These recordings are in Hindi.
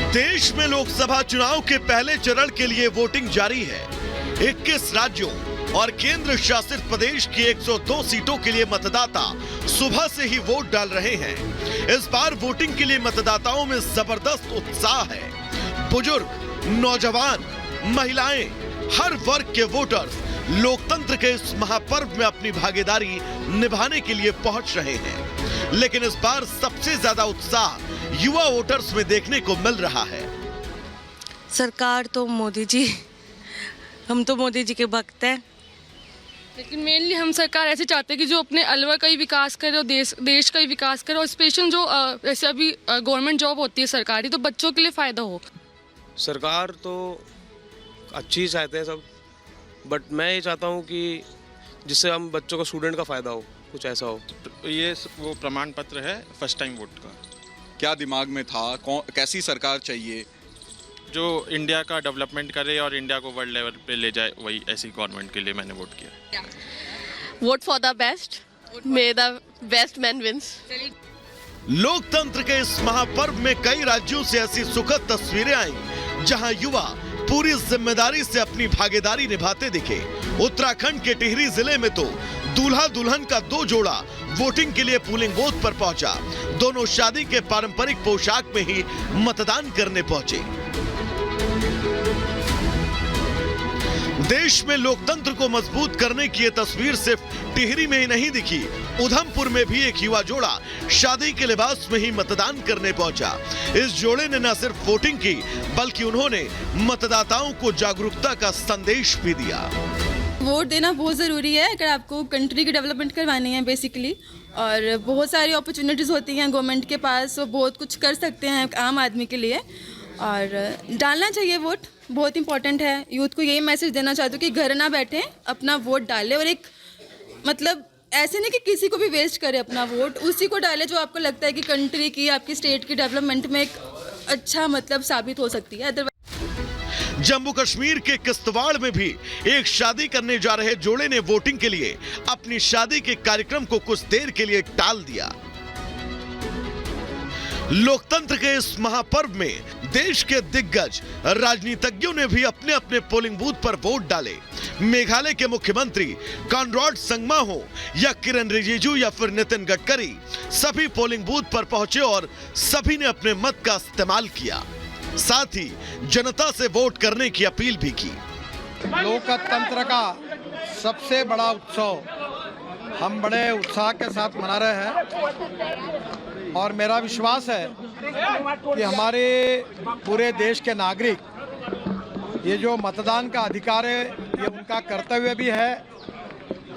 देश में लोकसभा चुनाव के पहले चरण के लिए वोटिंग जारी है। 21 राज्यों और केंद्र शासित प्रदेश की 102 सीटों के लिए मतदाता सुबह से ही वोट डाल रहे हैं। इस बार वोटिंग के लिए मतदाताओं में जबरदस्त उत्साह है। बुजुर्ग, नौजवान, महिलाएं, हर वर्ग के वोटर्स लोकतंत्र के इस महापर्व में अपनी भागीदारी निभाने के लिए पहुंच रहे हैं। लेकिन इस बार सबसे ज्यादा उत्साह युवा वोटर्स में देखने को मिल रहा है। सरकार तो मोदी जी, हम तो मोदी जी के भक्त हैं। लेकिन मेनली हम सरकार ऐसे चाहते हैं कि जो अपने अलवर का ही विकास करे और देश का ही विकास करे, और स्पेशल जो ऐसे अभी गवर्नमेंट जॉब होती है सरकारी, तो बच्चों के लिए फ़ायदा हो। सरकार तो अच्छी चाहते हैं सब, बट मैं ये चाहता हूँ कि जिससे हम बच्चों को, स्टूडेंट का फ़ायदा हो, कुछ ऐसा हो। ये वो प्रमाण पत्र है फर्स्ट टाइम वोट का। क्या दिमाग में था, कैसी सरकार चाहिए जो इंडिया का डेवलपमेंट करे और इंडिया को वर्ल्ड लेवल पे ले जाए, वही ऐसी गवर्नमेंट के लिए मैंने वोट किया। Vote for the best, may the best man wins. लोकतंत्र के इस महापर्व में कई राज्यों से ऐसी सुखद तस्वीरें आई जहां युवा पूरी जिम्मेदारी से अपनी भागीदारी निभाते दिखे। उत्तराखंड के टिहरी जिले में तो दूल्हा दुल्हन का 2 जोड़ा वोटिंग के लिए पोलिंग बूथ पर पहुंचा। दोनों शादी के पारंपरिक पोशाक में ही मतदान करने पहुंचे। देश में लोकतंत्र को मजबूत करने की ये तस्वीर सिर्फ टिहरी में ही नहीं दिखी। उधमपुर में भी एक युवा जोड़ा शादी के लिबास में ही मतदान करने पहुंचा। इस जोड़े ने न सिर्फ वोटिंग की, बल्कि उन्होंने मतदाताओं को जागरूकता का संदेश भी दिया। वोट देना बहुत ज़रूरी है अगर आपको कंट्री की डेवलपमेंट करवानी है बेसिकली, और बहुत सारी अपॉर्चुनिटीज़ होती हैं गवर्नमेंट के पास, वो बहुत कुछ कर सकते हैं आम आदमी के लिए, और डालना चाहिए वोट, बहुत इंपॉर्टेंट है। यूथ को यही मैसेज देना चाहती हूँ कि घर ना बैठें, अपना वोट डालें, और एक मतलब ऐसे नहीं कि किसी को भी वेस्ट करे अपना वोट, उसी को डालें जो आपको लगता है कि कंट्री की, आपकी स्टेट की डेवलपमेंट में एक अच्छा मतलब साबित हो सकती है। जम्मू कश्मीर के किश्तवाड़ में भी एक शादी करने जा रहे जोड़े ने वोटिंग के लिए अपनी शादी के कार्यक्रम को कुछ देर के लिए टाल दिया। लोकतंत्र के इस महापर्व में देश के दिग्गज राजनीतिज्ञों ने भी अपने अपने पोलिंग बूथ पर वोट डाले। मेघालय के मुख्यमंत्री कॉनराड संगमा हो या किरण रिजिजू या फिर नितिन गडकरी, सभी पोलिंग बूथ पर पहुंचे और सभी ने अपने मत का इस्तेमाल किया। साथ ही जनता से वोट करने की अपील भी की। लोकतंत्र का सबसे बड़ा उत्सव हम बड़े उत्साह के साथ मना रहे हैं, और मेरा विश्वास है कि हमारे पूरे देश के नागरिक, ये जो मतदान का अधिकार है ये उनका कर्तव्य भी है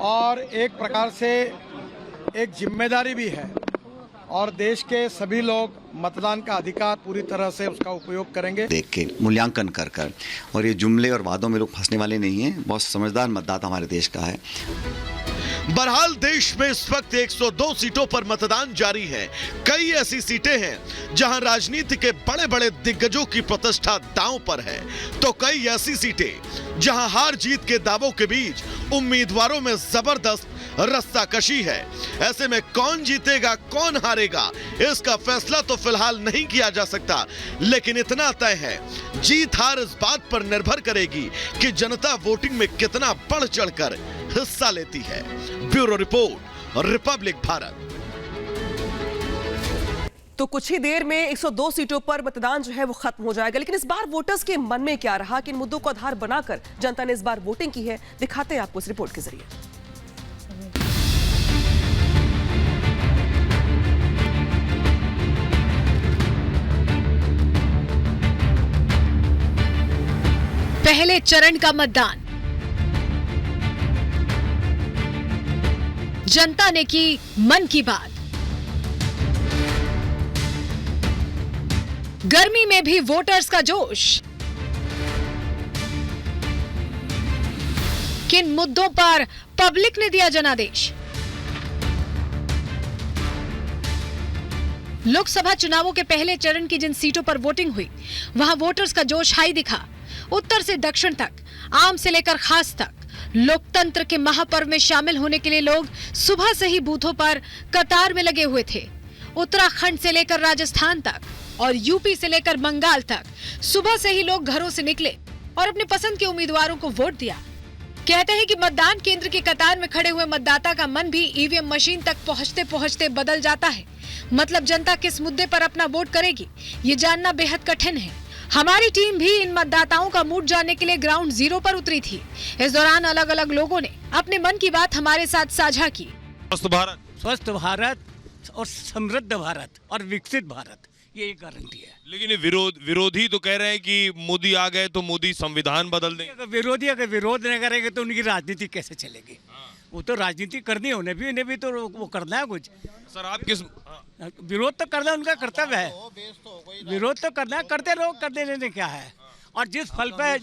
और एक प्रकार से एक जिम्मेदारी भी है, और देश के सभी लोग मतदान का अधिकार पूरी तरह से उसका उपयोग करेंगे। देख के मूल्यांकन कर और ये जुमले और वादों में लोग फंसने वाले नहीं हैं। बहुत समझदार मतदाता हमारे देश का है। बहरहाल देश में इस वक्त 102 सीटों पर मतदान जारी है। कई ऐसी सीटें हैं जहां राजनीति के बड़े बड़े दिग्गजों की प्रतिष्ठा दांव पर है, तो कई ऐसी सीटें जहां हार जीत के दावों के बीच उम्मीदवारों में जबरदस्त रस्साकशी है। ऐसे में कौन जीतेगा कौन हारेगा, इसका फैसला तो फिलहाल नहीं किया जा सकता, लेकिन इतना तय है, जीत हार इस बात पर निर्भर करेगी कि जनता वोटिंग में कितना बढ़ चढ़कर हिस्सा लेती है। Bureau report, Republic Bharat. तो कुछ ही देर में 102 सीटों पर मतदान जो है वो खत्म हो जाएगा, लेकिन इस बार वोटर्स के मन में क्या रहा, किन मुद्दों को आधार बनाकर जनता ने इस बार वोटिंग की है, दिखाते हैं आपको इस रिपोर्ट के जरिए। पहले चरण का मतदान, जनता ने की मन की बात। गर्मी में भी वोटर्स का जोश। किन मुद्दों पर पब्लिक ने दिया जनादेश। लोकसभा चुनावों के पहले चरण की जिन सीटों पर वोटिंग हुई, वहां वोटर्स का जोश हाई दिखा। उत्तर से दक्षिण तक, आम से लेकर खास तक, लोकतंत्र के महापर्व में शामिल होने के लिए लोग सुबह से ही बूथों पर कतार में लगे हुए थे। उत्तराखंड से लेकर राजस्थान तक और यूपी से लेकर बंगाल तक सुबह से ही लोग घरों से निकले और अपने पसंद के उम्मीदवारों को वोट दिया। कहते हैं कि मतदान केंद्र की कतार में खड़े हुए मतदाता का मन भी ईवीएम मशीन तक पहुंचते पहुंचते बदल जाता है। मतलब जनता किस मुद्दे पर अपना वोट करेगी, ये जानना बेहद कठिन है। हमारी टीम भी इन मतदाताओं का मूड जानने के लिए ग्राउंड जीरो पर उतरी थी। इस दौरान अलग अलग लोगों ने अपने मन की बात हमारे साथ साझा की। स्वस्थ भारत और समृद्ध भारत और विकसित भारत, ये एक गारंटी है। लेकिन विरोधी तो कह रहे हैं कि मोदी आ गए तो मोदी संविधान बदल देंगे। अगर विरोध नहीं करेंगे तो उनकी राजनीति कैसे चलेगी? वो तो राजनीति करनी है, उन्हें भी तो वो करना है कुछ। सर आप किस विरोध तो करना उनका कर्तव्य है, विरोध तो करना है, करते रहो, करते रहने क्या है। और जिस फल पे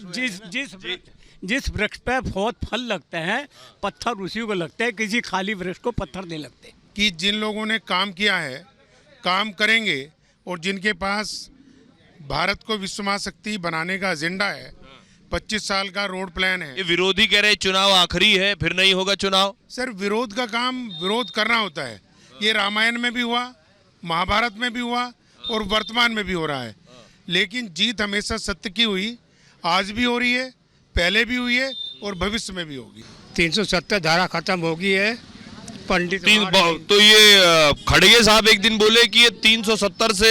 जिस वृक्ष पे बहुत फल लगते हैं, पत्थर उसी को लगते हैं, किसी खाली वृक्ष को पत्थर नहीं लगते। कि जिन लोगों ने काम किया है, काम करेंगे और जिनके पास भारत को विश्व महाशक्ति बनाने का एजेंडा है, 25 साल का रोड प्लान है। ये विरोधी कह रहे चुनाव आखिरी है, फिर नहीं होगा चुनाव। सर विरोध का काम विरोध करना होता है। ये रामायण में भी हुआ, महाभारत में भी हुआ और वर्तमान में भी हो रहा है। लेकिन जीत हमेशा सत्य की हुई, आज भी हो रही है, पहले भी हुई है और भविष्य में भी होगी। 370 धारा खत्म होगी है पंडित। तो ये खड़गे साहब एक दिन बोले कि ये 370 से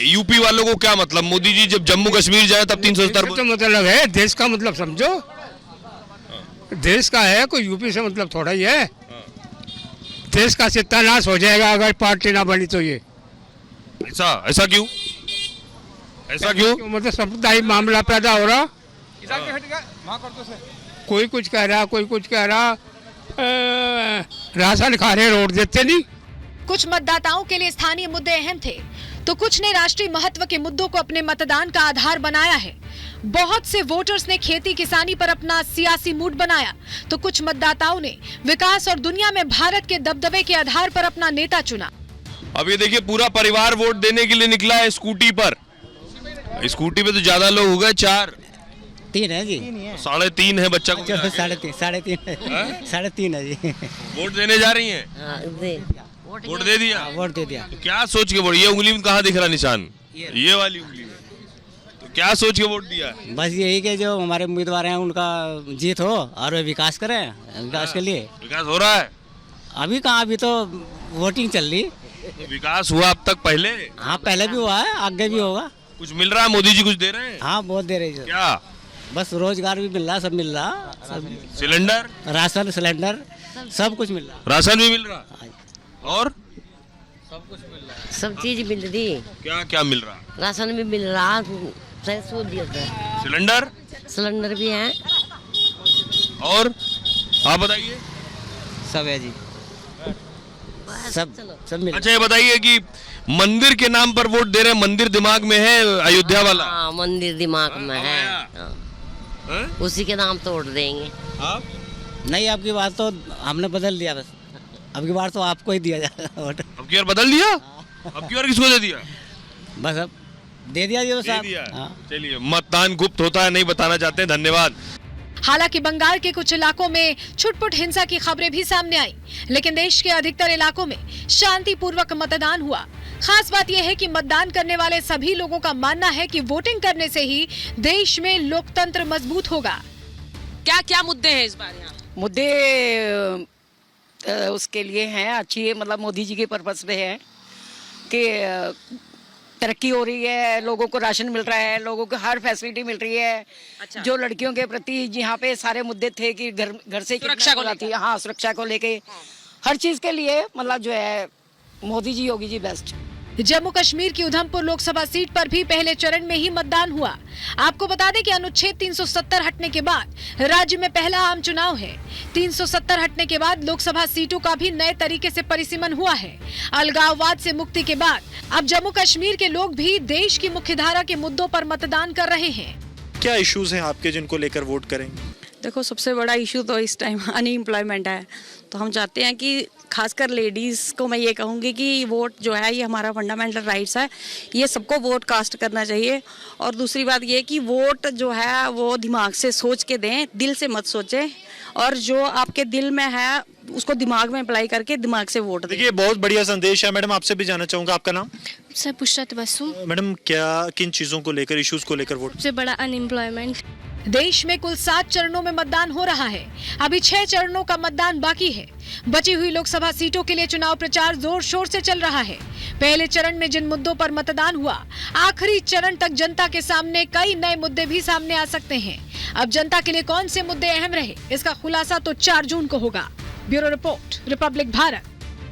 यूपी वालों को क्या मतलब? मोदी जी जब जम्मू कश्मीर जाए तब 370 तो मतलब है, देश का मतलब समझो, देश का है, कोई यूपी से मतलब थोड़ा ही है। देश का सत्यानाश हो जाएगा अगर पार्टी ना बनी तो। ये ऐसा क्यों? मतलब सामुदायिक मामला पैदा हो रहा, कोई कुछ कह रहा, कोई कुछ कह रहा, राशन खा रहे, रोड देते नहीं। कुछ मतदाताओं के लिए स्थानीय मुद्दे अहम थे, तो कुछ ने राष्ट्रीय महत्व के मुद्दों को अपने मतदान का आधार बनाया है। बहुत से वोटर्स ने खेती किसानी पर अपना सियासी मूड बनाया, तो कुछ मतदाताओं ने विकास और दुनिया में भारत के दबदबे के आधार पर अपना नेता चुना। अब ये देखिए पूरा परिवार वोट देने के लिए निकला है स्कूटी पर। स्कूटी पे तो ज्यादा लोग हो गए, 3 है जी, 3.5 है बच्चा को। 3.5 है जी। वोट देने जा रही हैं? वोट दे दिया? वोट दे दिया। तो क्या सोच के वोट? ये उंगली में कहाँ दिख रहा निशान? ये वाली उंगली में। तो क्या सोच के वोट दिया? बस यही कि जो हमारे उम्मीदवार हैं उनका जीत हो और वे विकास करें, विकास के लिए। विकास हो रहा है? अभी कहाँ, अभी तो वोटिंग चल रही। तो विकास हुआ अब तक पहले? हाँ पहले भी हुआ है, आगे भी होगा। कुछ मिल रहा है? मोदी जी कुछ दे रहे हैं? हाँ बहुत दे रहे हैं। क्या? बस रोजगार भी मिल रहा, सब मिल रहा, सब सिलेंडर, राशन, सिलेंडर, सब कुछ मिल रहा। राशन भी मिल रहा और सब कुछ मिल रहा, सब चीज मिल रही। क्या क्या मिल रहा? राशन भी मिल रहा, सिलेंडर भी है। और आप बताइए। सब है जी, सब मिल। अच्छा ये बताइए कि मंदिर के नाम पर वोट दे रहे हैं, मंदिर दिमाग में है अयोध्या वाला? हाँ मंदिर दिमाग में है, उसी के नाम तो वोट देंगे। आप? नहीं, आपकी बात तो हमने बदल दिया, बस अब की बार तो आपको ही दिया जाए वोट। अब की बार बदल दिया? अब की बार किसको दे दिया? बस अब दे दिया जी, बस आप। चलिए, मतदान गुप्त होता है, नहीं बताना चाहते, धन्यवाद। हालांकि बंगाल के कुछ इलाकों में छुटपुट हिंसा की खबरें भी सामने आई, लेकिन देश के अधिकतर इलाकों में शांतिपूर्वक मतदान हुआ। खास बात यह है कि मतदान करने वाले सभी लोगों का मानना है कि वोटिंग करने से ही देश में लोकतंत्र मजबूत होगा। क्या क्या मुद्दे हैं इस बार यहाँ? मुद्दे उसके लिए हैं अच्छी, मतलब मोदी जी के पर्पस पे है कि तरक्की हो रही है, लोगों को राशन मिल रहा है, लोगों को हर फैसिलिटी मिल रही है। अच्छा। जो लड़कियों के प्रति यहाँ पे सारे मुद्दे थे कि घर से सुरक्षा को लेकर, हाँ सुरक्षा को लेके हर चीज के लिए मतलब जो है मोदी जी, योगी जी बेस्ट। जम्मू कश्मीर की उधमपुर लोकसभा सीट पर भी पहले चरण में ही मतदान हुआ। आपको बता दें कि अनुच्छेद 370 हटने के बाद राज्य में पहला आम चुनाव है। 370 हटने के बाद लोकसभा सीटों का भी नए तरीके से परिसीमन हुआ है। अलगाववाद से मुक्ति के बाद अब जम्मू कश्मीर के लोग भी देश की मुख्यधारा के मुद्दों पर मतदान कर रहे हैं। क्या इश्यूज हैं आपके जिनको लेकर वोट करेंगे? देखो, सबसे बड़ा इशू तो इस टाइम अनएम्प्लॉयमेंट है, तो हम चाहते हैं कि खासकर लेडीज़ को मैं ये कहूँगी कि वोट जो है ये हमारा फंडामेंटल राइट्स है, ये सबको वोट कास्ट करना चाहिए। और दूसरी बात ये कि वोट जो है वो दिमाग से सोच के दें, दिल से मत सोचें, और जो आपके दिल में है उसको दिमाग में अप्लाई करके दिमाग से वोट दें। देखिए बहुत बढ़िया संदेश है मैडम, आपसे भी जानना चाहूँगा, आपका नाम? से पुष्ट बसु। मैडम क्या किन चीजों को लेकर, इश्यूज को लेकर वोट? सबसे बड़ा अनएम्प्लॉयमेंट। देश में कुल 7 चरणों में मतदान हो रहा है। अभी 6 चरणों का मतदान बाकी है। बची हुई लोकसभा सीटों के लिए चुनाव प्रचार जोर शोर से चल रहा है। पहले चरण में जिन मुद्दों पर मतदान हुआ, आखिरी चरण तक जनता के सामने कई नए मुद्दे भी सामने आ सकते हैं। अब जनता के लिए कौन से मुद्दे अहम रहे, इसका खुलासा तो 4 जून को होगा। Bureau report, Republic Bharat.